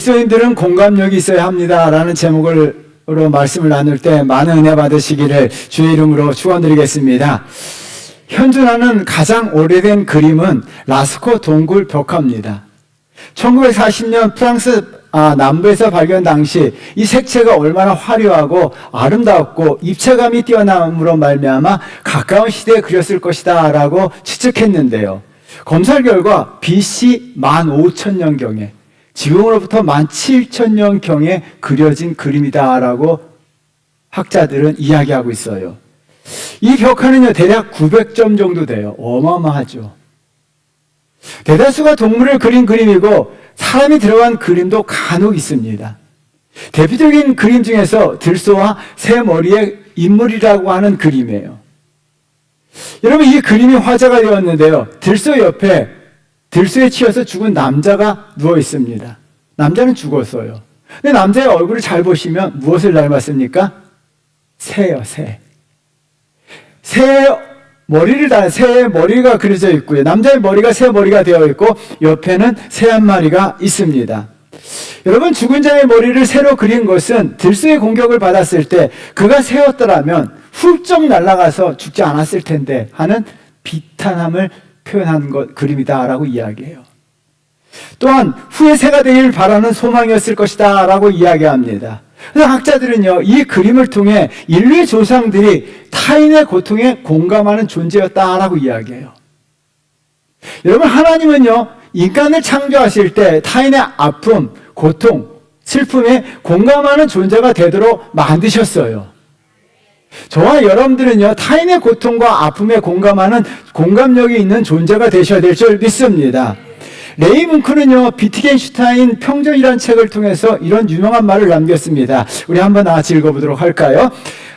그리스도인들은 공감력이 있어야 합니다라는 제목으로 말씀을 나눌 때 많은 은혜 받으시기를 주의 이름으로 축원드리겠습니다. 현존하는 가장 오래된 그림은 라스코 동굴 벽화입니다. 1940년 프랑스 남부에서 발견 당시 이 색채가 얼마나 화려하고 아름다웠고 입체감이 뛰어남으로 말미암아 가까운 시대에 그렸을 것이다 라고 추측했는데요. 검사 결과 BC 15,000년경에 지금으로부터 17,000년경에 그려진 그림이다라고 학자들은 이야기하고 있어요. 이 벽화는요, 대략 900점 정도 돼요. 어마어마하죠. 대다수가 동물을 그린 그림이고 사람이 들어간 그림도 간혹 있습니다. 대표적인 그림 중에서 들소와 새 머리의 인물이라고 하는 그림이에요. 여러분, 이 그림이 화제가 되었는데요. 들소 옆에 들소에 치여서 죽은 남자가 누워 있습니다. 남자는 죽었어요. 근데 남자의 얼굴을 잘 보시면 무엇을 닮았습니까? 새요, 새. 새의 머리가 그려져 있고요. 남자의 머리가 새 머리가 되어 있고 옆에는 새 한 마리가 있습니다. 여러분, 죽은 자의 머리를 새로 그린 것은 들소의 공격을 받았을 때 그가 새였더라면 훌쩍 날아가서 죽지 않았을 텐데 하는 비탄함을 표현한 그림이다라고 이야기해요. 또한 후에 새가 되길 바라는 소망이었을 것이다 라고 이야기합니다. 그래서 학자들은요, 이 그림을 통해 인류의 조상들이 타인의 고통에 공감하는 존재였다라고 이야기해요. 여러분, 하나님은요, 인간을 창조하실 때 타인의 아픔, 고통, 슬픔에 공감하는 존재가 되도록 만드셨어요. 저와 여러분들은요, 타인의 고통과 아픔에 공감하는 공감력이 있는 존재가 되셔야 될 줄 믿습니다. 레이 뭉크는요, 비트겐슈타인 평전이라는 책을 통해서 이런 유명한 말을 남겼습니다. 우리 한번 같이 읽어보도록 할까요?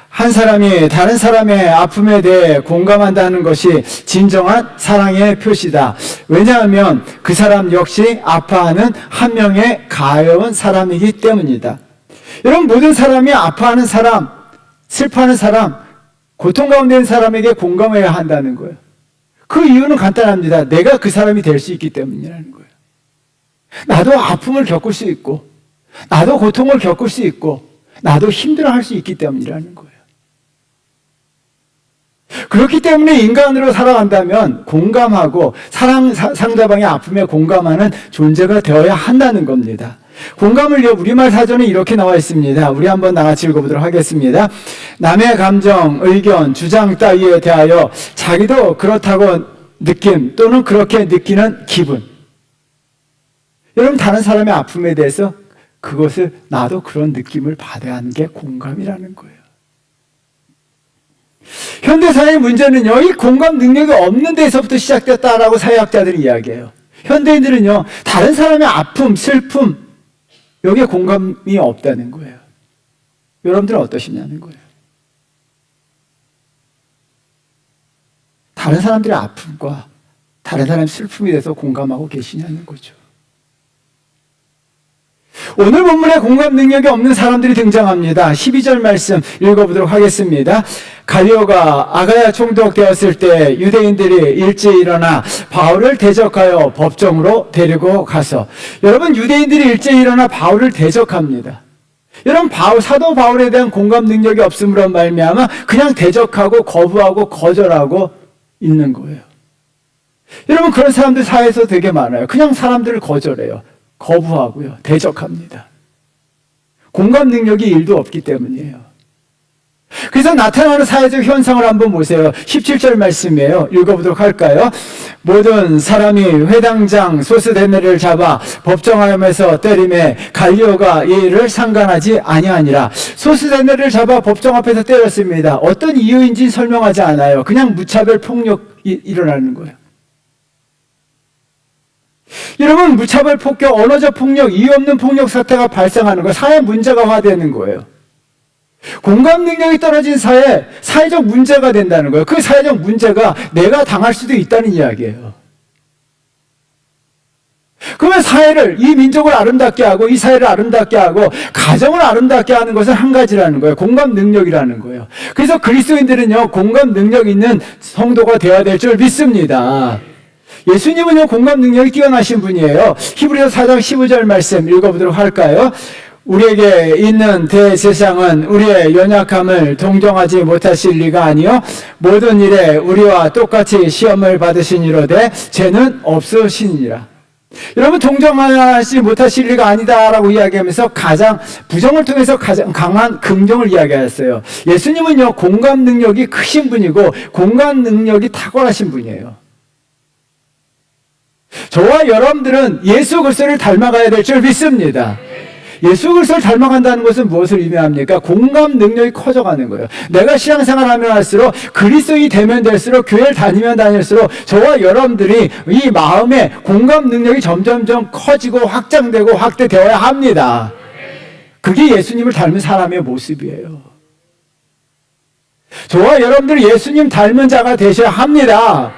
한 사람이 다른 사람의 아픔에 대해 공감한다는 것이 진정한 사랑의 표시다. 왜냐하면 그 사람 역시 아파하는 한 명의 가여운 사람이기 때문이다. 여러분, 모든 사람이 아파하는 사람, 슬퍼하는 사람, 고통 가운데 있는 사람에게 공감해야 한다는 거예요. 그 이유는 간단합니다. 내가 그 사람이 될 수 있기 때문이라는 거예요. 나도 아픔을 겪을 수 있고, 나도 고통을 겪을 수 있고, 나도 힘들어할 수 있기 때문이라는 거예요. 그렇기 때문에 인간으로 살아간다면 공감하고 상대방의 아픔에 공감하는 존재가 되어야 한다는 겁니다. 공감을요, 우리말 사전에 이렇게 나와 있습니다. 우리 한번 나같이 읽어보도록 하겠습니다. 남의 감정, 의견, 주장 따위에 대하여 자기도 그렇다고 느낌 또는 그렇게 느끼는 기분. 여러분, 다른 사람의 아픔에 대해서 그것을 나도 그런 느낌을 받아야 하는 게 공감이라는 거예요. 현대사회의 문제는요, 이 공감 능력이 없는 데서부터 시작됐다라고 사회학자들이 이야기해요. 현대인들은요, 다른 사람의 아픔, 슬픔, 여기에 공감이 없다는 거예요. 여러분들은 어떠시냐는 거예요. 다른 사람들의 아픔과 다른 사람의 슬픔에 대해서 공감하고 계시냐는 거죠. 오늘 본문에 공감 능력이 없는 사람들이 등장합니다. 12절 말씀 읽어보도록 하겠습니다. 갈리오가 아가야 총독 되었을 때 유대인들이 일찍 일어나 바울을 대적하여 법정으로 데리고 가서, 여러분, 유대인들이 일찍 일어나 바울을 대적합니다. 여러분, 사도 바울에 대한 공감 능력이 없음으로 말미암아 그냥 대적하고 거부하고 거절하고 있는 거예요. 여러분, 그런 사람들 사회에서 되게 많아요. 그냥 사람들을 거절해요. 거부하고요, 대적합니다. 공감 능력이 1도 없기 때문이에요. 그래서 나타나는 사회적 현상을 한번 보세요. 17절 말씀이에요. 읽어보도록 할까요? 모든 사람이 회당장 소스데네를 잡아 법정하면서 때리매 갈리오가 이 일을 상관하지 아니하니라. 소스데네를 잡아 법정 앞에서 때렸습니다. 어떤 이유인지 설명하지 않아요. 그냥 무차별 폭력이 일어나는 거예요. 여러분, 무차별 폭격, 언어적 폭력, 이유 없는 폭력 사태가 발생하는 거예요. 사회 문제가 화되는 거예요. 공감 능력이 떨어진 사회적 문제가 된다는 거예요. 그 사회적 문제가 내가 당할 수도 있다는 이야기예요. 그러면 이 민족을 아름답게 하고, 이 사회를 아름답게 하고, 가정을 아름답게 하는 것은 한 가지라는 거예요. 공감 능력이라는 거예요. 그래서 그리스도인들은요, 공감 능력 있는 성도가 되어야 될 줄 믿습니다. 예수님은요, 공감 능력이 뛰어나신 분이에요. 히브리서 4장 15절 말씀 읽어보도록 할까요? 우리에게 있는 대제사장은 우리의 연약함을 동정하지 못하실 리가 아니요 모든 일에 우리와 똑같이 시험을 받으시니로되 죄는 없으시니라. 여러분, 동정하지 못하실 리가 아니다라고 이야기하면서 가장 부정을 통해서 가장 강한 긍정을 이야기하였어요. 예수님은요, 공감 능력이 크신 분이고 공감 능력이 탁월하신 분이에요. 저와 여러분들은 예수 그리스도를 닮아가야 될 줄 믿습니다. 예수 그리스도를 닮아간다는 것은 무엇을 의미합니까? 공감 능력이 커져가는 거예요. 내가 신앙생활 하면 할수록, 그리스도인이 되면 될수록, 교회를 다니면 다닐수록 저와 여러분들이 이 마음의 공감 능력이 점점점 커지고 확장되고 확대되어야 합니다. 그게 예수님을 닮은 사람의 모습이에요. 저와 여러분들이 예수님 닮은 자가 되셔야 합니다.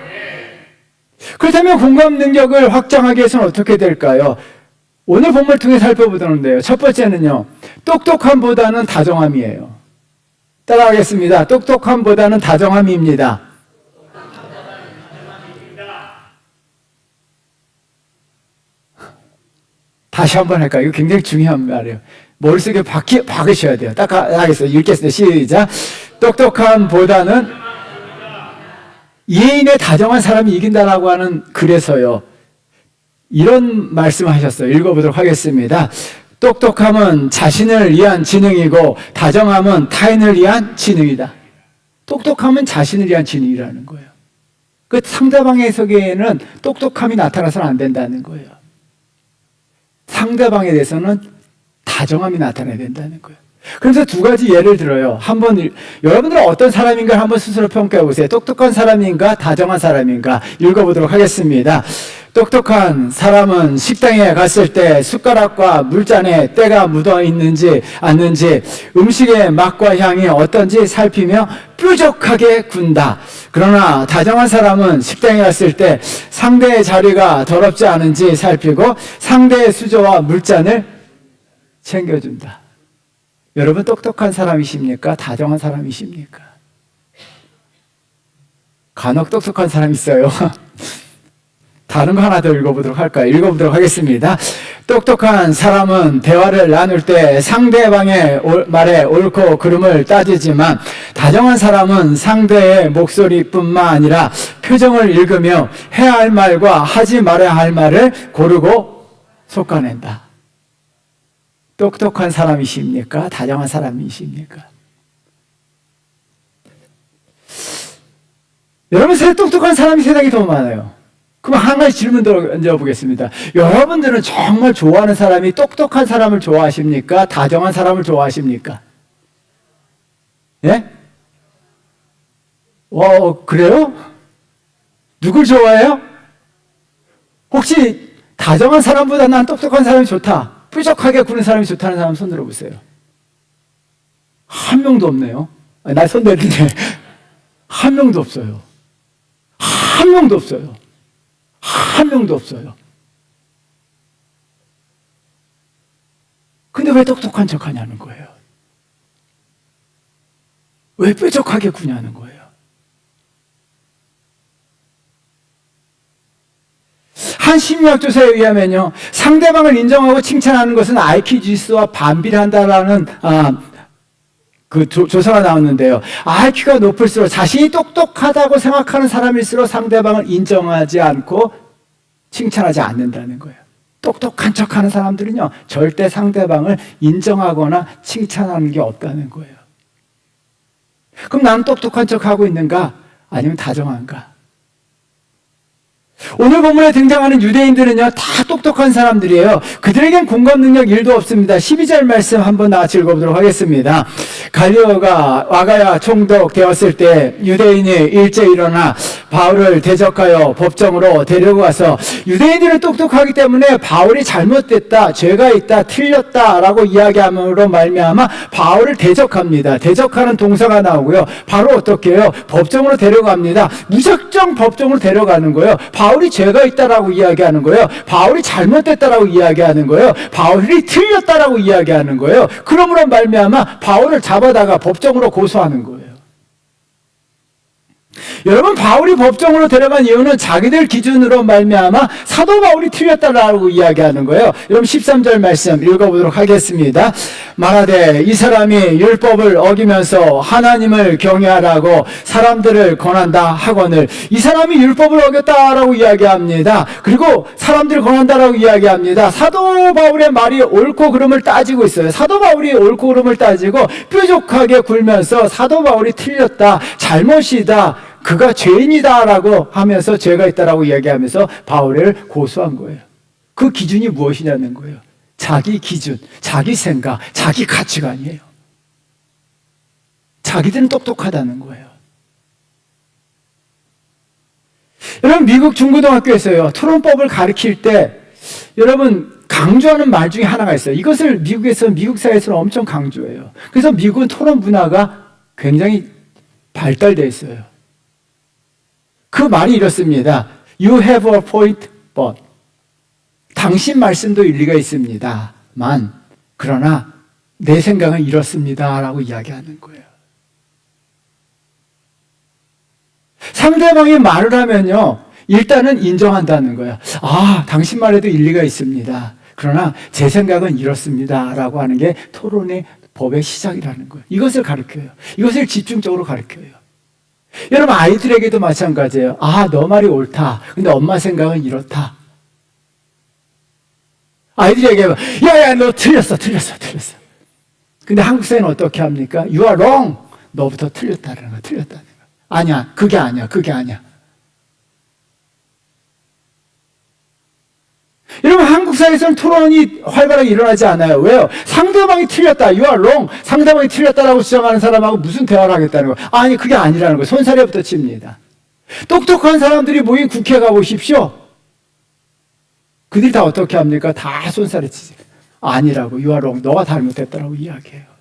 그렇다면 공감 능력을 확장하기 위해서는 어떻게 될까요? 오늘 본문을 통해 살펴보는데요. 첫 번째는요, 똑똑함보다는 다정함이에요. 따라하겠습니다. 똑똑함보다는 다정함입니다. 다시 한번 할까요? 이거 굉장히 중요한 말이에요. 머릿속에 박으셔야 돼요. 딱 하겠습니다. 읽겠습니다. 시작. 똑똑함보다는 예인의 다정한 사람이 이긴다라고 하는 글에서요, 이런 말씀을 하셨어요. 읽어보도록 하겠습니다. 똑똑함은 자신을 위한 지능이고 다정함은 타인을 위한 지능이다. 똑똑함은 자신을 위한 지능이라는 거예요. 그 상대방의 속에는 똑똑함이 나타나서는 안 된다는 거예요. 상대방에 대해서는 다정함이 나타나야 된다는 거예요. 그래서 두 가지 예를 들어요. 한번 여러분들은 어떤 사람인가 한번 스스로 평가해 보세요. 똑똑한 사람인가 다정한 사람인가 읽어보도록 하겠습니다. 똑똑한 사람은 식당에 갔을 때 숟가락과 물잔에 때가 묻어 있는지 않는지, 음식의 맛과 향이 어떤지 살피며 뾰족하게 군다. 그러나 다정한 사람은 식당에 갔을 때 상대의 자리가 더럽지 않은지 살피고 상대의 수저와 물잔을 챙겨준다. 여러분, 똑똑한 사람이십니까? 다정한 사람이십니까? 간혹 똑똑한 사람 있어요. 다른 거 하나 더 읽어보도록 할까요? 읽어보도록 하겠습니다. 똑똑한 사람은 대화를 나눌 때 상대방의 말에 옳고 그름을 따지지만, 다정한 사람은 상대의 목소리뿐만 아니라 표정을 읽으며 해야 할 말과 하지 말아야 할 말을 고르고 솎아낸다. 똑똑한 사람이십니까? 다정한 사람이십니까? 여러분, 똑똑한 사람이 세상에 더 많아요. 그럼 한 가지 질문 던져보겠습니다. 여러분들은 정말 좋아하는 사람이 똑똑한 사람을 좋아하십니까? 다정한 사람을 좋아하십니까? 예? 그래요? 누굴 좋아해요? 혹시 다정한 사람보다 난 똑똑한 사람이 좋다, 뾰족하게 구는 사람이 좋다는 사람 손 들어보세요. 한 명도 없네요. 나 손 내리네. 한 명도 없어요. 한 명도 없어요. 한 명도 없어요. 근데 왜 똑똑한 척 하냐는 거예요. 왜 뾰족하게 구냐는 거예요. 한 심리학 조사에 의하면요, 상대방을 인정하고 칭찬하는 것은 IQ 지수와 반비례한다라는 조사가 나왔는데요. IQ가 높을수록, 자신이 똑똑하다고 생각하는 사람일수록 상대방을 인정하지 않고 칭찬하지 않는다는 거예요. 똑똑한 척하는 사람들은요, 절대 상대방을 인정하거나 칭찬하는 게 없다는 거예요. 그럼 나는 똑똑한 척하고 있는가? 아니면 다정한가? 오늘 본문에 등장하는 유대인들은요, 다 똑똑한 사람들이에요. 그들에겐 공감 능력 1도 없습니다. 12절 말씀 한번 같이 읽어보도록 하겠습니다. 갈리오가 아가야 총독 되었을 때 유대인이 일제 일어나 바울을 대적하여 법정으로 데리고 가서, 유대인들은 똑똑하기 때문에 바울이 잘못됐다, 죄가 있다, 틀렸다라고 이야기함으로 말미암아 바울을 대적합니다. 대적하는 동사가 나오고요. 바로 어떻게 해요? 법정으로 데려갑니다. 무작정 법정으로 데려가는 거예요. 바울이 죄가 있다라고 이야기하는 거예요. 바울이 잘못됐다라고 이야기하는 거예요. 바울이 틀렸다라고 이야기하는 거예요. 그러므로 말미암아 바울을 잡아다가 법정으로 고소하는 거예요. 여러분, 바울이 법정으로 데려간 이유는 자기들 기준으로 말미암아 사도 바울이 틀렸다라고 이야기하는 거예요. 여러분 13절 말씀 읽어보도록 하겠습니다. 말하되 이 사람이 율법을 어기면서 하나님을 경외하라고 사람들을 권한다 하거늘. 이 사람이 율법을 어겼다라고 이야기합니다. 그리고 사람들을 권한다라고 이야기합니다. 사도 바울의 말이 옳고 그름을 따지고 있어요. 사도 바울이 옳고 그름을 따지고 뾰족하게 굴면서 사도 바울이 틀렸다, 잘못이다, 그가 죄인이다라고 하면서 죄가 있다라고 이야기하면서 바울을 고소한 거예요. 그 기준이 무엇이냐는 거예요. 자기 기준, 자기 생각, 자기 가치관이에요. 자기들은 똑똑하다는 거예요. 여러분, 미국 중고등학교에서요, 토론법을 가르칠 때 여러분 강조하는 말 중에 하나가 있어요. 이것을 미국에서, 미국 사회에서는 엄청 강조해요. 그래서 미국은 토론 문화가 굉장히 발달되어 있어요. 그 말이 이렇습니다. You have a point, but. 당신 말씀도 일리가 있습니다만, 그러나 내 생각은 이렇습니다 라고 이야기하는 거예요. 상대방이 말을 하면요, 일단은 인정한다는 거예요. 아, 당신 말에도 일리가 있습니다. 그러나 제 생각은 이렇습니다 라고 하는 게 토론의 법의 시작이라는 거예요. 이것을 가르쳐요. 이것을 집중적으로 가르쳐요. 여러분, 아이들에게도 마찬가지예요. 아, 너 말이 옳다. 근데 엄마 생각은 이렇다. 아이들에게 야야, 너 틀렸어. 근데 한국 사회는 어떻게 합니까? You are wrong. 너부터 틀렸다는 거, 틀렸다는 거. 아니야, 그게 아니야. 여러분, 한국 사회에서는 토론이 활발하게 일어나지 않아요. 왜요? 상대방이 틀렸다, you are wrong. 상대방이 틀렸다라고 주장하는 사람하고 무슨 대화를 하겠다는 거예요. 아니, 그게 아니라는 거예요. 손사래부터 칩니다. 똑똑한 사람들이 모인 국회 가보십시오. 그들이 다 어떻게 합니까? 다 손살에 치지. 아니라고, you are wrong. 너가 잘못했다라고 이야기해요.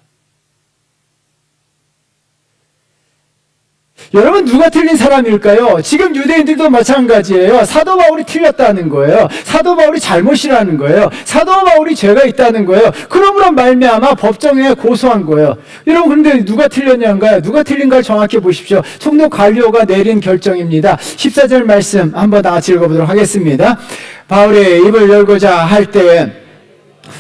여러분, 누가 틀린 사람일까요? 지금 유대인들도 마찬가지예요. 사도 바울이 틀렸다는 거예요. 사도 바울이 잘못이라는 거예요. 사도 바울이 죄가 있다는 거예요. 그러므로 말미암아 법정에 고소한 거예요. 여러분, 그런데 누가 틀렸냐인가요? 누가 틀린가를 정확히 보십시오. 총독 갈리오가 내린 결정입니다. 14절 말씀 한번 다 같이 읽어보도록 하겠습니다. 바울이 입을 열고자 할 때에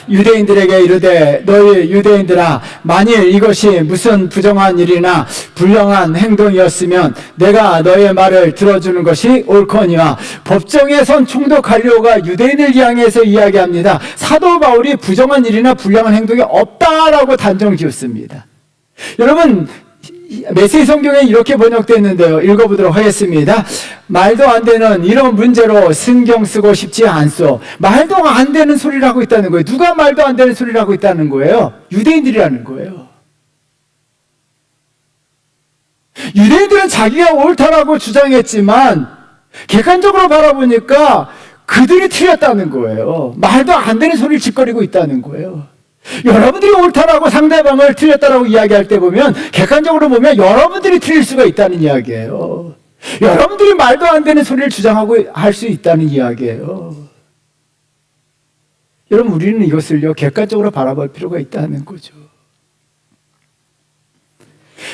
유대인들에게 이르되 너희 유대인들아, 만일 이것이 무슨 부정한 일이나 불량한 행동이었으면 내가 너의 말을 들어주는 것이 옳거니와. 법정에 선 총독 갈리오가 유대인을 향해서 이야기합니다. 사도 바울이 부정한 일이나 불량한 행동이 없다라고 단정 지었습니다. 여러분, 메시지 성경에 이렇게 번역되어 있는데요. 읽어보도록 하겠습니다. 말도 안 되는 이런 문제로 신경 쓰고 싶지 않소. 말도 안 되는 소리를 하고 있다는 거예요. 누가 말도 안 되는 소리를 하고 있다는 거예요? 유대인들이라는 거예요. 유대인들은 자기가 옳다라고 주장했지만 객관적으로 바라보니까 그들이 틀렸다는 거예요. 말도 안 되는 소리를 짓거리고 있다는 거예요. 여러분들이 옳다라고 상대방을 틀렸다라고 이야기할 때 보면, 객관적으로 보면 여러분들이 틀릴 수가 있다는 이야기예요. 여러분들이 말도 안 되는 소리를 주장하고 할 수 있다는 이야기예요. 여러분, 우리는 이것을요, 객관적으로 바라볼 필요가 있다는 거죠.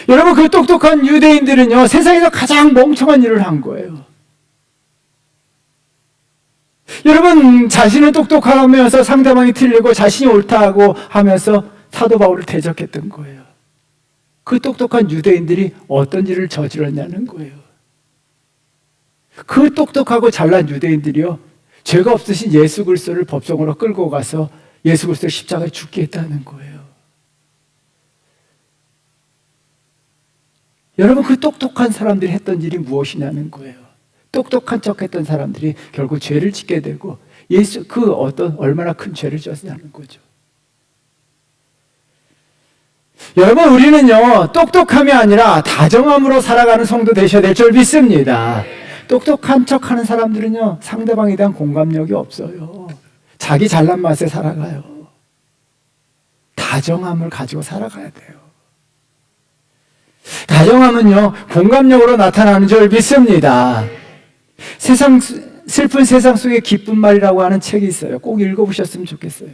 여러분, 그 똑똑한 유대인들은요, 세상에서 가장 멍청한 일을 한 거예요. 여러분, 자신은 똑똑하면서 상대방이 틀리고 자신이 옳다고 하면서 사도 바울을 대적했던 거예요. 그 똑똑한 유대인들이 어떤 일을 저질렀냐는 거예요. 그 똑똑하고 잘난 유대인들이요, 죄가 없으신 예수 그리스도를 법정으로 끌고 가서 예수 그리스도를 십자가에 죽게 했다는 거예요. 여러분, 그 똑똑한 사람들이 했던 일이 무엇이냐는 거예요. 똑똑한 척했던 사람들이 결국 죄를 짓게 되고, 그 어떤 얼마나 큰 죄를 졌냐는 거죠. 여러분, 우리는요, 똑똑함이 아니라 다정함으로 살아가는 성도 되셔야 될 줄 믿습니다. 똑똑한 척하는 사람들은요, 상대방에 대한 공감력이 없어요. 자기 잘난 맛에 살아가요. 다정함을 가지고 살아가야 돼요. 다정함은요, 공감력으로 나타나는 줄 믿습니다. 슬픈 세상 속의 기쁜 말이라고 하는 책이 있어요. 꼭 읽어보셨으면 좋겠어요.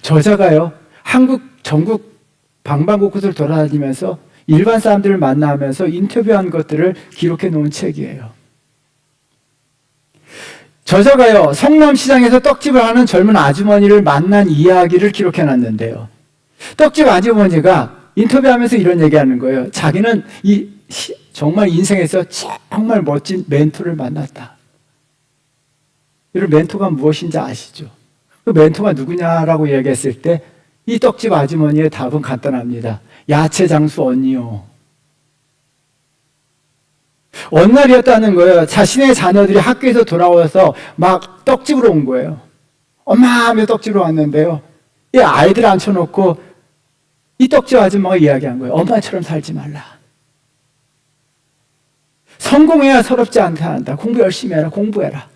저자가요, 한국 전국 방방곳곳을 돌아다니면서 일반 사람들을 만나면서 인터뷰한 것들을 기록해 놓은 책이에요. 저자가요, 성남시장에서 떡집을 하는 젊은 아주머니를 만난 이야기를 기록해 놨는데요. 떡집 아주머니가 인터뷰하면서 이런 얘기하는 거예요. 자기는 정말 인생에서 정말 멋진 멘토를 만났다. 이런 멘토가 무엇인지 아시죠? 그 멘토가 누구냐라고 얘기했을 때 이 떡집 아주머니의 답은 간단합니다. 야채 장수 언니요. 어느 날이었다는 거예요. 자신의 자녀들이 학교에서 돌아와서 막 떡집으로 온 거예요. 엄마 하며 떡집으로 왔는데요. 이 아이들 앉혀놓고 이 떡집 아줌마가 이야기한 거예요. 엄마처럼 살지 말라. 성공해야 서럽지 않게 한다. 공부 열심히 해라. 공부해라.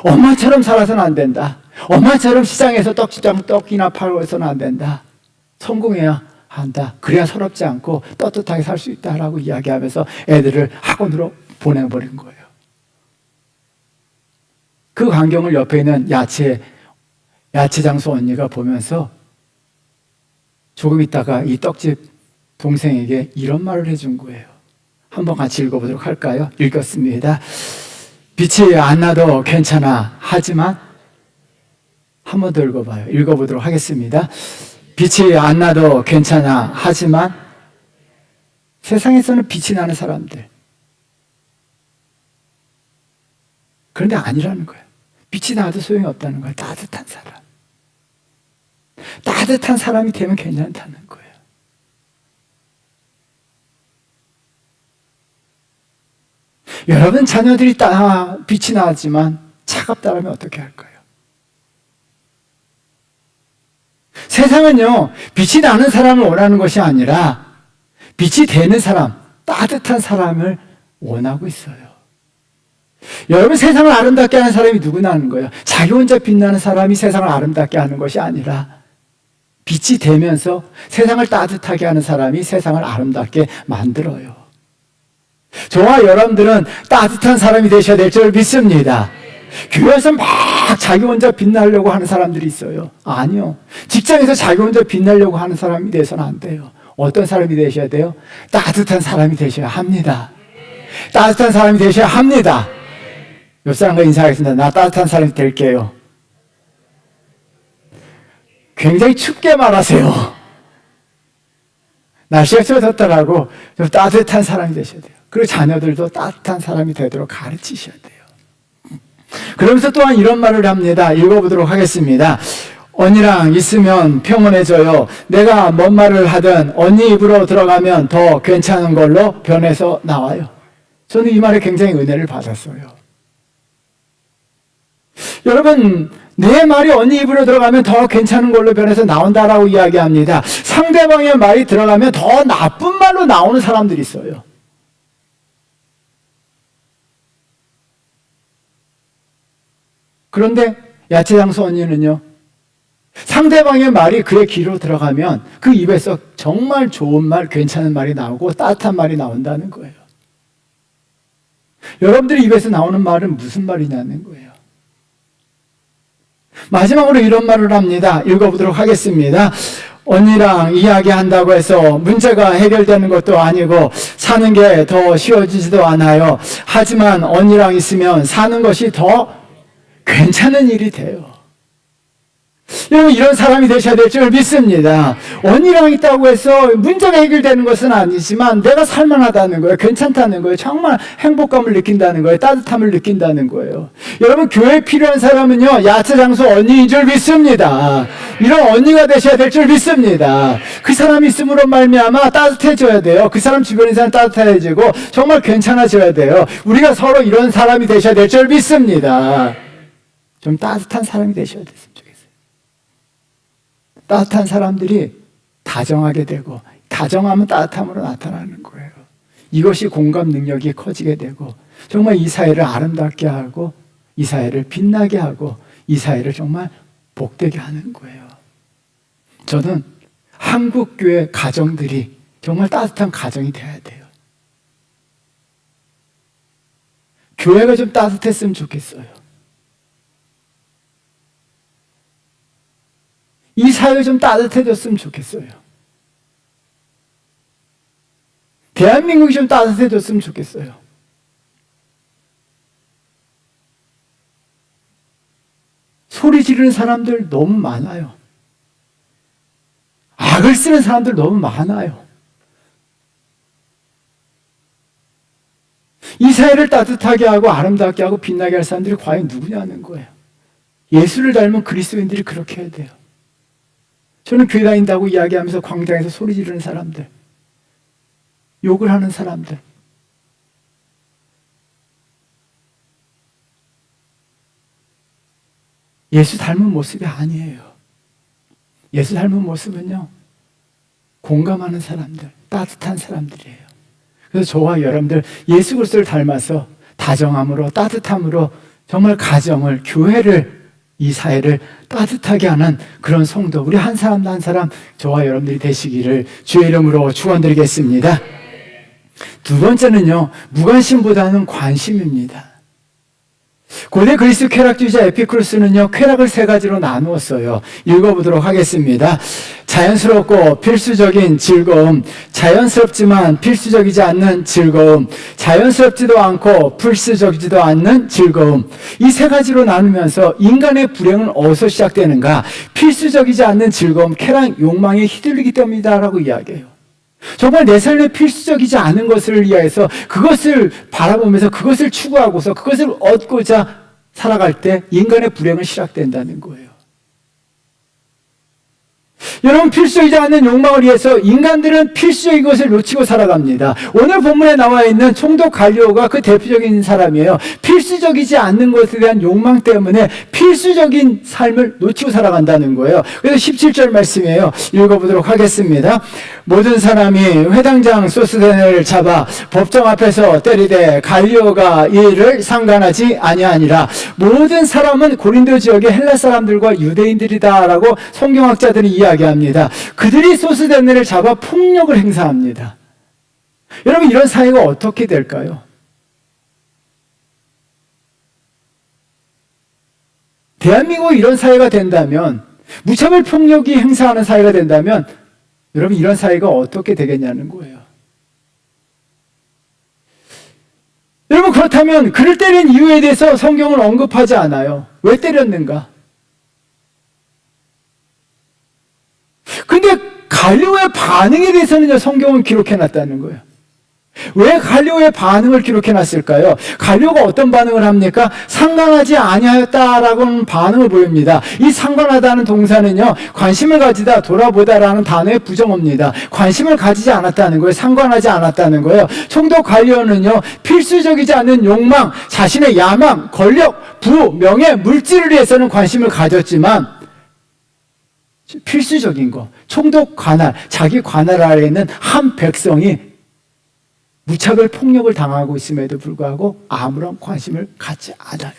엄마처럼 살아서는 안 된다. 엄마처럼 시장에서 떡이나 팔고서는 안 된다. 성공해야 한다. 그래야 서럽지 않고 떳떳하게 살 수 있다라고 이야기하면서 애들을 학원으로 보내버린 거예요. 그 광경을 옆에 있는 야채 장수 언니가 보면서 조금 있다가 이 떡집 동생에게 이런 말을 해준 거예요. 한번 같이 읽어보도록 할까요? 읽었습니다. 빛이 안 나도 괜찮아. 하지만 한 번 더 읽어봐요. 읽어보도록 하겠습니다. 빛이 안 나도 괜찮아. 하지만 세상에서는 빛이 나는 사람들. 그런데 아니라는 거예요. 빛이 나도 소용이 없다는 거예요. 따뜻한 사람. 따뜻한 사람이 되면 괜찮다는 거예요. 여러분 자녀들이 빛이 나지만 차갑다라면 어떻게 할까요? 세상은요, 빛이 나는 사람을 원하는 것이 아니라 빛이 되는 사람, 따뜻한 사람을 원하고 있어요. 여러분 세상을 아름답게 하는 사람이 누구나 하는 거예요. 자기 혼자 빛나는 사람이 세상을 아름답게 하는 것이 아니라 빛이 되면서 세상을 따뜻하게 하는 사람이 세상을 아름답게 만들어요. 저와 여러분들은 따뜻한 사람이 되셔야 될 줄 믿습니다. 교회에서 막 자기 혼자 빛나려고 하는 사람들이 있어요. 아니요. 직장에서 자기 혼자 빛나려고 하는 사람이 돼서는 안 돼요. 어떤 사람이 되셔야 돼요? 따뜻한 사람이 되셔야 합니다. 따뜻한 사람이 되셔야 합니다. 옆 사람과 인사하겠습니다. 나 따뜻한 사람이 될게요. 굉장히 춥게 말하세요. 날씨가 추워졌더라고. 좀 따뜻한 사람이 되셔야 돼요. 그리고 자녀들도 따뜻한 사람이 되도록 가르치셔야 돼요. 그러면서 또한 이런 말을 합니다. 읽어보도록 하겠습니다. 언니랑 있으면 평온해져요. 내가 뭔 말을 하든 언니 입으로 들어가면 더 괜찮은 걸로 변해서 나와요. 저는 이 말에 굉장히 은혜를 받았어요. 여러분, 내 말이 언니 입으로 들어가면 더 괜찮은 걸로 변해서 나온다라고 이야기합니다. 상대방의 말이 들어가면 더 나쁜 말로 나오는 사람들이 있어요. 그런데 야채장수 언니는요, 상대방의 말이 그의 귀로 들어가면 그 입에서 정말 좋은 말, 괜찮은 말이 나오고 따뜻한 말이 나온다는 거예요. 여러분들의 입에서 나오는 말은 무슨 말이냐는 거예요. 마지막으로 이런 말을 합니다. 읽어보도록 하겠습니다. 언니랑 이야기한다고 해서 문제가 해결되는 것도 아니고 사는 게 더 쉬워지지도 않아요. 하지만 언니랑 있으면 사는 것이 더 괜찮은 일이 돼요. 여러분 이런 사람이 되셔야 될 줄 믿습니다. 언니랑 있다고 해서 문제가 해결되는 것은 아니지만 내가 살만하다는 거예요. 괜찮다는 거예요. 정말 행복감을 느낀다는 거예요. 따뜻함을 느낀다는 거예요. 여러분 교회에 필요한 사람은요, 야채장수 언니인 줄 믿습니다. 이런 언니가 되셔야 될 줄 믿습니다. 그 사람이 있음으로 말미암아 따뜻해져야 돼요. 그 사람 주변의 사람 따뜻해지고 정말 괜찮아져야 돼요. 우리가 서로 이런 사람이 되셔야 될 줄 믿습니다. 좀 따뜻한 사람이 되셔야 됐으면 좋겠어요. 따뜻한 사람들이 다정하게 되고, 다정하면 따뜻함으로 나타나는 거예요. 이것이 공감 능력이 커지게 되고, 정말 이 사회를 아름답게 하고, 이 사회를 빛나게 하고, 이 사회를 정말 복되게 하는 거예요. 저는 한국교회 가정들이 정말 따뜻한 가정이 되어야 돼요. 교회가 좀 따뜻했으면 좋겠어요. 이 사회 좀 따뜻해졌으면 좋겠어요. 대한민국이 좀 따뜻해졌으면 좋겠어요. 소리 지르는 사람들 너무 많아요. 악을 쓰는 사람들 너무 많아요. 이 사회를 따뜻하게 하고 아름답게 하고 빛나게 할 사람들이 과연 누구냐는 거예요. 예수를 닮은 그리스도인들이 그렇게 해야 돼요. 저는 교회 다닌다고 이야기하면서 광장에서 소리 지르는 사람들, 욕을 하는 사람들, 예수 닮은 모습이 아니에요. 예수 닮은 모습은요, 공감하는 사람들, 따뜻한 사람들이에요. 그래서 저와 여러분들 예수 그리스도를 닮아서 다정함으로, 따뜻함으로 정말 가정을, 교회를, 이 사회를 따뜻하게 하는 그런 성도, 우리 한 사람 한 사람 저와 여러분들이 되시기를 주의 이름으로 축원드리겠습니다. 두 번째는요, 무관심보다는 관심입니다. 고대 그리스 쾌락주의자 에피쿠로스는요, 쾌락을 세 가지로 나누었어요. 읽어보도록 하겠습니다. 자연스럽고 필수적인 즐거움, 자연스럽지만 필수적이지 않는 즐거움, 자연스럽지도 않고 필수적이지도 않는 즐거움. 이 세 가지로 나누면서 인간의 불행은 어디서 시작되는가? 필수적이지 않는 즐거움, 쾌락, 욕망에 휘둘리기 때문이다라고 이야기해요. 정말 내 삶에 필수적이지 않은 것을 위해서 그것을 바라보면서 그것을 추구하고서 그것을 얻고자 살아갈 때 인간의 불행은 시작된다는 거예요. 여러분, 필수적이지 않는 욕망을 위해서 인간들은 필수적인 것을 놓치고 살아갑니다. 오늘 본문에 나와 있는 총독 갈리오가 그 대표적인 사람이에요. 필수적이지 않는 것에 대한 욕망 때문에 필수적인 삶을 놓치고 살아간다는 거예요. 그래서 17절 말씀이에요. 읽어보도록 하겠습니다. 모든 사람이 회당장 소스데네를 잡아 법정 앞에서 때리되 갈리오가 이 일을 상관하지 아니하니라. 모든 사람은 고린도 지역의 헬라 사람들과 유대인들이다라고 성경학자들이 이야기합니다. 그들이 소스데네를 잡아 폭력을 행사합니다. 여러분, 이런 사회가 어떻게 될까요? 대한민국이 이런 사회가 된다면, 무차별 폭력이 행사하는 사회가 된다면 여러분, 이런 사회가 어떻게 되겠냐는 거예요. 여러분, 그렇다면 그를 때린 이유에 대해서 성경은 언급하지 않아요. 왜 때렸는가? 근데 갈리오의 반응에 대해서는요, 성경은 기록해놨다는 거예요. 왜 갈리오의 반응을 기록해놨을까요? 갈리오가 어떤 반응을 합니까? 상관하지 아니하였다라고는 반응을 보입니다. 이 상관하다는 동사는요, 관심을 가지다, 돌아보다라는 단어의 부정어입니다. 관심을 가지지 않았다는 거예요. 상관하지 않았다는 거예요. 총독 갈리오는요, 필수적이지 않은 욕망, 자신의 야망, 권력, 부, 명예, 물질을 위해서는 관심을 가졌지만 필수적인 거, 총독 관할, 자기 관할 아래에 있는 한 백성이 무차별 폭력을 당하고 있음에도 불구하고 아무런 관심을 갖지 않아요.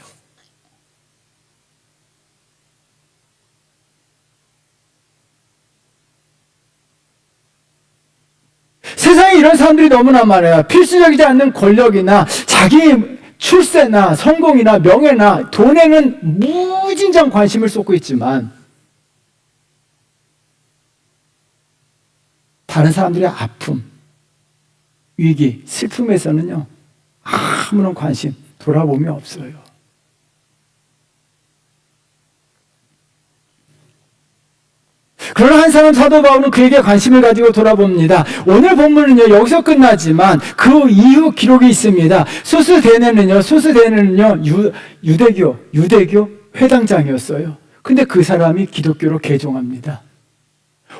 세상에 이런 사람들이 너무나 많아요. 필수적이지 않는 권력이나 자기 출세나 성공이나 명예나 돈에는 무진장 관심을 쏟고 있지만 다른 사람들의 아픔, 위기, 슬픔에서는요, 아무런 관심, 돌아봄이 없어요. 그러나 한 사람 사도 바울은 그에게 관심을 가지고 돌아봅니다. 오늘 본문은요, 여기서 끝나지만 그 이후 기록이 있습니다. 소스데네는요, 유대교 회당장이었어요. 근데 그 사람이 기독교로 개종합니다.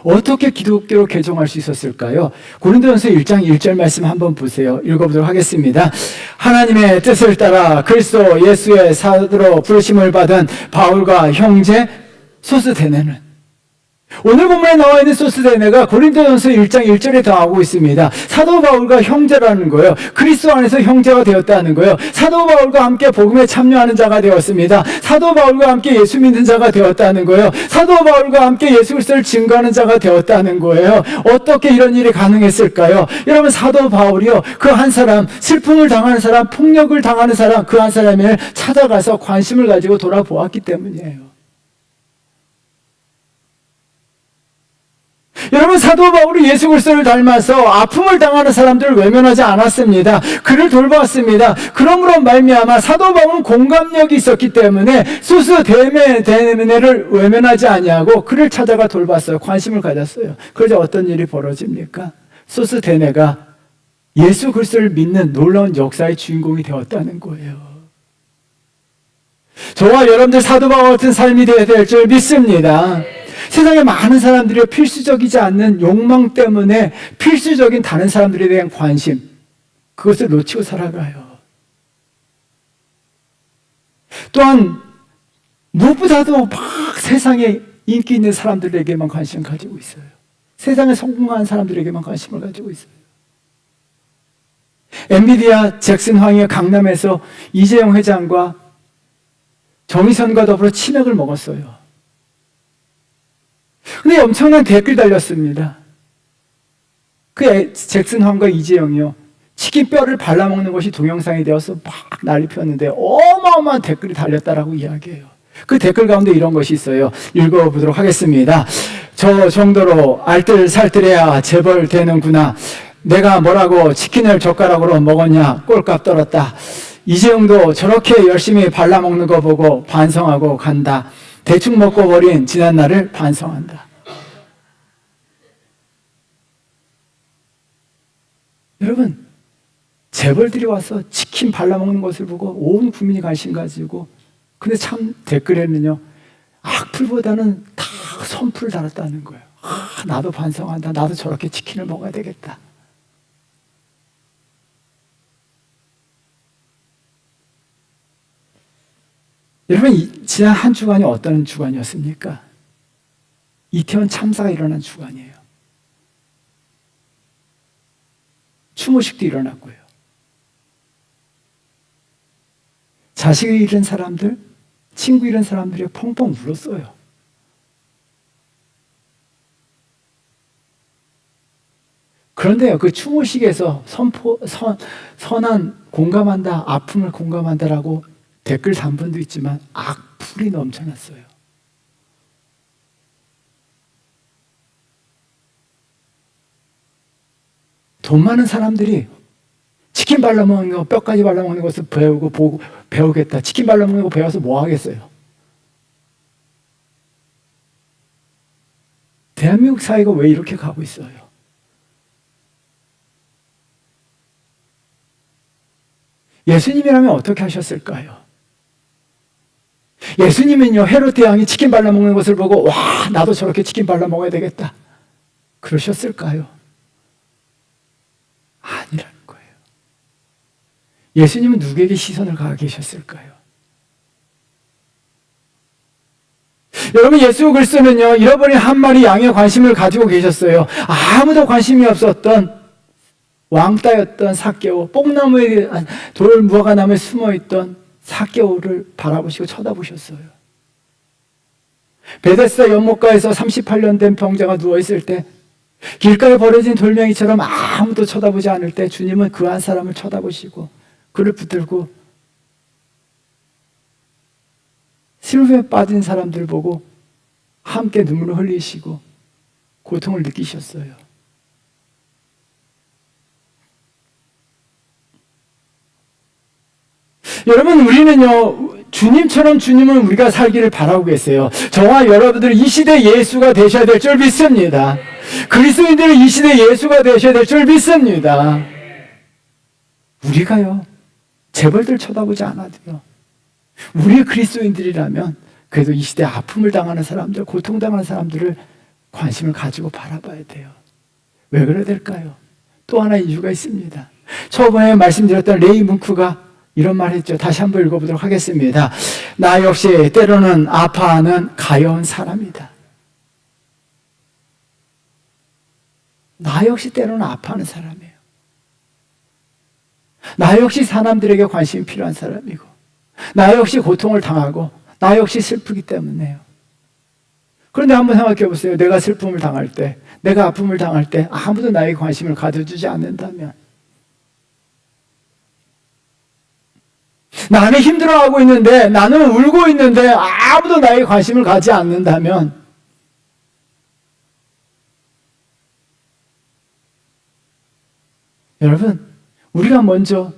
어떻게 기독교로 개종할 수 있었을까요? 고린도전서 1장 1절 말씀 한번 보세요. 읽어보도록 하겠습니다. 하나님의 뜻을 따라 그리스도 예수의 사도로 부르심을 받은 바울과 형제 소스데네는, 오늘 본문에 나와 있는 소스데네가 고린도전서 1장 1절에 당하고 있습니다. 사도 바울과 형제라는 거예요. 그리스도 안에서 형제가 되었다는 거예요. 사도 바울과 함께 복음에 참여하는 자가 되었습니다. 사도 바울과 함께 예수 믿는 자가 되었다는 거예요. 사도 바울과 함께 예수 그리스도를 증거하는 자가 되었다는 거예요. 어떻게 이런 일이 가능했을까요? 여러분, 사도 바울이요, 그 한 사람, 슬픔을 당하는 사람, 폭력을 당하는 사람, 그 한 사람을 찾아가서 관심을 가지고 돌아보았기 때문이에요. 여러분, 사도 바울이 예수 그리스도를 닮아서 아픔을 당하는 사람들을 외면하지 않았습니다. 그를 돌봤습니다. 그러므로 말미암아 사도 바울은 공감력이 있었기 때문에 수스데메네를 외면하지 아니하고 그를 찾아가 돌봤어요. 관심을 가졌어요. 그러자 어떤 일이 벌어집니까? 수스데네가 예수 그리스도를 믿는 놀라운 역사의 주인공이 되었다는 거예요. 저와 여러분들 사도 바울 같은 삶이 되어야 될 줄 믿습니다. 세상에 많은 사람들이 필수적이지 않는 욕망 때문에 필수적인 다른 사람들에 대한 관심, 그것을 놓치고 살아가요. 또한 무엇보다도 막 세상에 인기 있는 사람들에게만 관심을 가지고 있어요. 세상에 성공한 사람들에게만 관심을 가지고 있어요. 엔비디아 잭슨 황이 강남에서 이재용 회장과 정의선과 더불어 치맥을 먹었어요. 근데 엄청난 댓글 달렸습니다. 그 잭슨 황과 이재용이요, 치킨 뼈를 발라먹는 것이 동영상이 되어서 막 난리 폈는데 어마어마한 댓글이 달렸다라고 이야기해요. 그 댓글 가운데 이런 것이 있어요. 읽어보도록 하겠습니다. 저 정도로 알뜰살뜰해야 재벌 되는구나. 내가 뭐라고 치킨을 젓가락으로 먹었냐. 꼴값 떨었다. 이재용도 저렇게 열심히 발라먹는 거 보고 반성하고 간다. 대충 먹고 버린 지난 날을 반성한다. 여러분, 재벌들이 와서 치킨 발라먹는 것을 보고 온 국민이 관심 가지고, 근데 참 댓글에는요, 악플보다는 다 선플을 달았다는 거예요. 나도 반성한다. 나도 저렇게 치킨을 먹어야 되겠다. 여러분, 지난 한 주간이 어떤 주간이었습니까? 이태원 참사가 일어난 주간이에요. 추모식도 일어났고요. 자식을 잃은 사람들, 친구 잃은 사람들이 펑펑 울었어요. 그런데요, 그 추모식에서 선한 공감한다, 아픔을 공감한다라고 댓글 단 분도 있지만 악플이 넘쳐났어요. 돈 많은 사람들이 치킨 발라먹는 거, 뼈까지 발라먹는 것을 배우겠다. 치킨 발라먹는 거 배워서 뭐 하겠어요? 대한민국 사회가 왜 이렇게 가고 있어요? 예수님이라면 어떻게 하셨을까요? 예수님은요, 헤롯 대왕이 치킨 발라먹는 것을 보고 와, 나도 저렇게 치킨 발라먹어야 되겠다, 그러셨을까요? 아니라는 거예요. 예수님은 누구에게 시선을 가하 계셨을까요? 여러분, 예수 그리스도는요, 잃어버린 한 마리 양에 관심을 가지고 계셨어요. 아무도 관심이 없었던 왕따였던 삭개오, 뽕나무에 돌 무화과 나무에 숨어있던 삭개오를 바라보시고 쳐다보셨어요. 베데스다 연못가에서 38년 된 병자가 누워있을 때, 길가에 버려진 돌멩이처럼 아무도 쳐다보지 않을 때 주님은 그 한 사람을 쳐다보시고 그를 붙들고 슬픔에 빠진 사람들 보고 함께 눈물을 흘리시고 고통을 느끼셨어요. 여러분, 우리는요, 주님처럼 주님은 우리가 살기를 바라고 계세요. 저와 여러분들은 이 시대 예수가 되셔야 될 줄 믿습니다. 그리스도인들은 이 시대 예수가 되셔야 될 줄 믿습니다. 우리가요, 재벌들 쳐다보지 않아도요, 우리 그리스도인들이라면 그래도 이 시대 아픔을 당하는 사람들, 고통당하는 사람들을 관심을 가지고 바라봐야 돼요. 왜 그래야 될까요? 또 하나 이유가 있습니다. 처음에 말씀드렸던 레이 뭉크가 이런 말 했죠. 다시 한번 읽어보도록 하겠습니다. 나 역시 때로는 아파하는 가여운 사람이다. 나 역시 때로는 아파하는 사람이에요. 나 역시 사람들에게 관심이 필요한 사람이고, 나 역시 고통을 당하고, 나 역시 슬프기 때문에요. 그런데 한번 생각해 보세요. 내가 슬픔을 당할 때, 내가 아픔을 당할 때 아무도 나에게 관심을 가져주지 않는다면, 나는 힘들어하고 있는데, 나는 울고 있는데 아무도 나에게 관심을 가지 않는다면 여러분, 우리가 먼저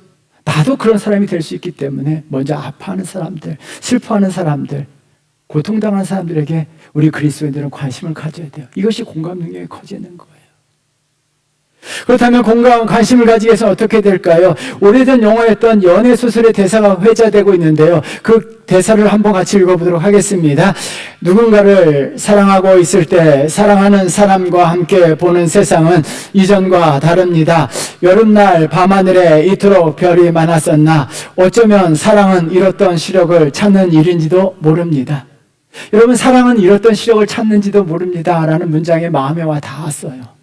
나도 그런 사람이 될 수 있기 때문에 먼저 아파하는 사람들, 슬퍼하는 사람들, 고통당하는 사람들에게 우리 그리스도인들은 관심을 가져야 돼요. 이것이 공감 능력이 커지는 거예요. 그렇다면 관심을 가지기 위해서 어떻게 될까요? 오래된 영화였던 연애소설의 대사가 회자되고 있는데요. 그 대사를 한번 같이 읽어보도록 하겠습니다. 누군가를 사랑하고 있을 때 사랑하는 사람과 함께 보는 세상은 이전과 다릅니다. 여름날 밤하늘에 이토록 별이 많았었나 어쩌면 사랑은 잃었던 시력을 찾는 일인지도 모릅니다. 여러분, 사랑은 잃었던 시력을 찾는지도 모릅니다 라는 문장에 마음에 와 닿았어요.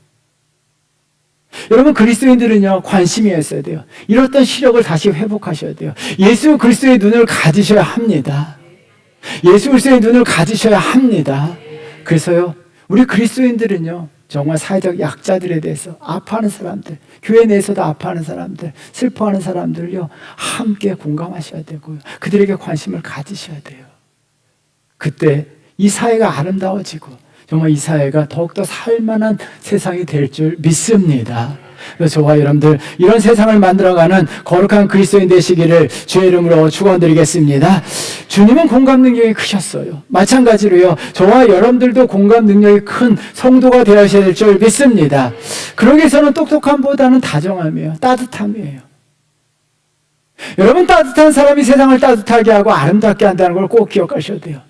여러분, 그리스도인들은요, 관심이 있어야 돼요. 잃었던 시력을 다시 회복하셔야 돼요. 예수 그리스도의 눈을 가지셔야 합니다. 예수 그리스도의 눈을 가지셔야 합니다. 그래서요, 우리 그리스도인들은요, 정말 사회적 약자들에 대해서 아파하는 사람들, 교회 내에서도 아파하는 사람들, 슬퍼하는 사람들요, 함께 공감하셔야 되고요. 그들에게 관심을 가지셔야 돼요. 그때 이 사회가 아름다워지고 정말 이 사회가 더욱더 살만한 세상이 될 줄 믿습니다. 그래서 저와 여러분들 이런 세상을 만들어가는 거룩한 그리스도인 되시기를 주의 이름으로 축원드리겠습니다. 주님은 공감 능력이 크셨어요. 마찬가지로요, 저와 여러분들도 공감 능력이 큰 성도가 되어야 될 줄 믿습니다. 그러기 위해서는 똑똑함보다는 다정함이에요. 따뜻함이에요. 여러분, 따뜻한 사람이 세상을 따뜻하게 하고 아름답게 한다는 걸 꼭 기억하셔야 돼요.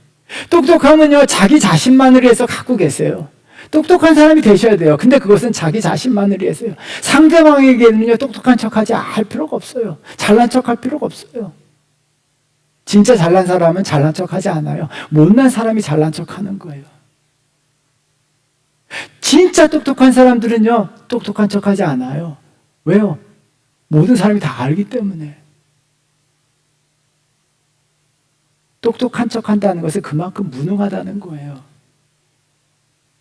똑똑함은요, 자기 자신만을 위해서 갖고 계세요. 똑똑한 사람이 되셔야 돼요. 근데 그것은 자기 자신만을 위해서요. 상대방에게는요, 똑똑한 척하지 할 필요가 없어요. 잘난 척할 필요가 없어요. 진짜 잘난 사람은 잘난 척하지 않아요. 못난 사람이 잘난 척하는 거예요. 진짜 똑똑한 사람들은요, 똑똑한 척하지 않아요. 왜요? 모든 사람이 다 알기 때문에. 똑똑한 척한다는 것은 그만큼 무능하다는 거예요.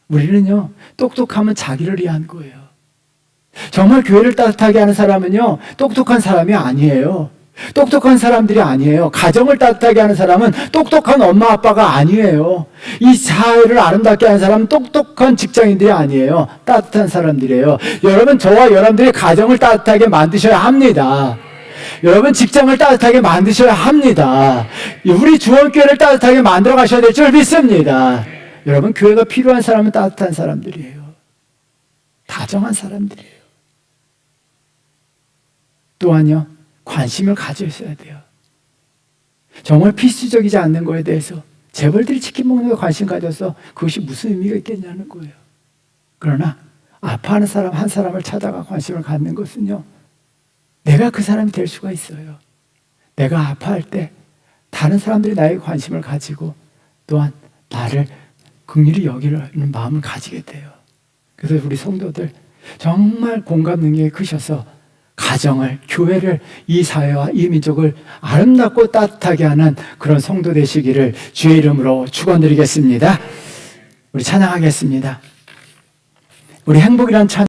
우리는요, 똑똑함은 자기를 위한 거예요. 정말 교회를 따뜻하게 하는 사람은요, 똑똑한 사람이 아니에요. 똑똑한 사람들이 아니에요. 가정을 따뜻하게 하는 사람은 똑똑한 엄마 아빠가 아니에요. 이 사회를 아름답게 하는 사람은 똑똑한 직장인들이 아니에요. 따뜻한 사람들이에요. 여러분, 저와 여러분들이 가정을 따뜻하게 만드셔야 합니다. 여러분, 직장을 따뜻하게 만드셔야 합니다. 우리 주원교회를 따뜻하게 만들어 가셔야 될 줄 믿습니다. 여러분, 교회가 필요한 사람은 따뜻한 사람들이에요. 다정한 사람들이에요. 또한요, 관심을 가지셔야 돼요. 정말 필수적이지 않는 거에 대해서 재벌들이 치킨 먹는 거 관심 가져서 그것이 무슨 의미가 있겠냐는 거예요. 그러나 아파하는 사람 한 사람을 찾아가 관심을 갖는 것은요, 내가 그 사람이 될 수가 있어요. 내가 아파할 때 다른 사람들이 나에게 관심을 가지고 또한 나를 긍휼히 여기는 마음을 가지게 돼요. 그래서 우리 성도들 정말 공감 능력이 크셔서 가정을, 교회를, 이 사회와 이 민족을 아름답고 따뜻하게 하는 그런 성도 되시기를 주의 이름으로 축원드리겠습니다. 우리 찬양하겠습니다. 우리 행복이란 찬양